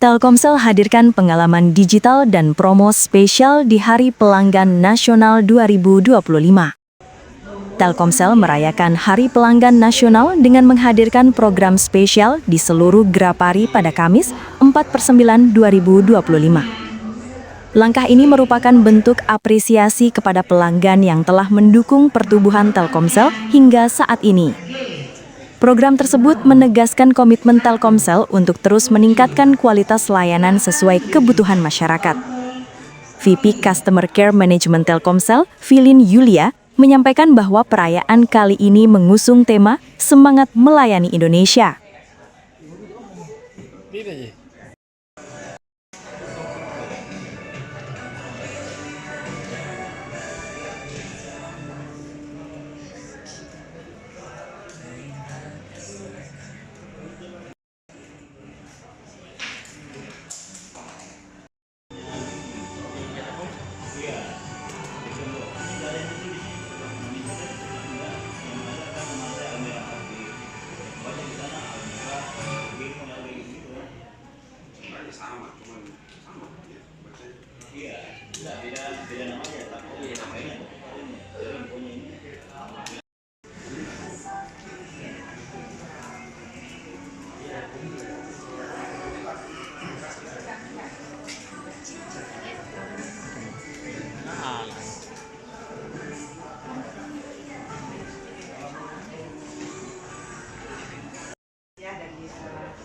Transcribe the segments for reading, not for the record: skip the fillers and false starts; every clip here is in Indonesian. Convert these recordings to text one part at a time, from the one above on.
Telkomsel hadirkan pengalaman digital dan promo spesial di Hari Pelanggan Nasional 2025. Telkomsel merayakan Hari Pelanggan Nasional dengan menghadirkan program spesial di seluruh Grapari pada Kamis 4/9/2025. Langkah ini merupakan bentuk apresiasi kepada pelanggan yang telah mendukung pertumbuhan Telkomsel hingga saat ini. Program tersebut menegaskan komitmen Telkomsel untuk terus meningkatkan kualitas layanan sesuai kebutuhan masyarakat. VP Customer Care Management Telkomsel, Filin Yulia, menyampaikan bahwa perayaan kali ini mengusung tema Semangat Melayani Indonesia.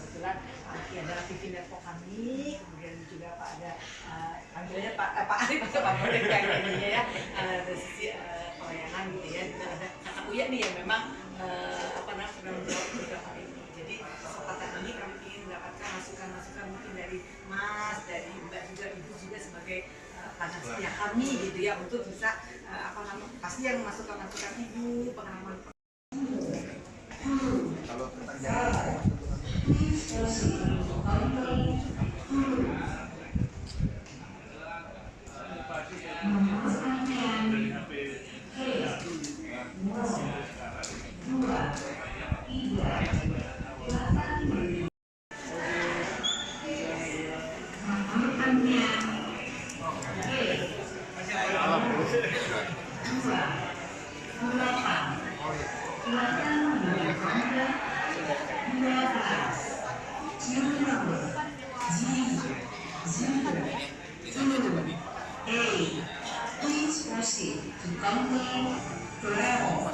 Kebetulan ada TV Network kami, kemudian juga ada panggilannya Pak Arif atau Pak Bonek yang ininya ya, dari sisi pelayanan gitu ya. Ada kakak Uya nih yang memang penanggung jawab beberapa ini. Jadi kesempatan ini kami ingin mendapatkan masukan-masukan mungkin dari Mas, dari Mbak juga, Ibu juga sebagai partner setia kami gitu ya, untuk bisa pasti yang masukan-masukan Ibu, pengalaman. Kalau tentang Please proceed to complete travel.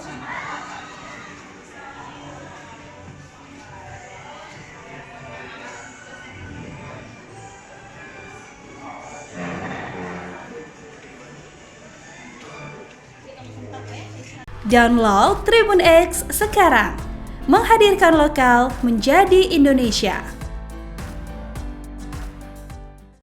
Download Tribun X sekarang, menghadirkan lokal menjadi Indonesia.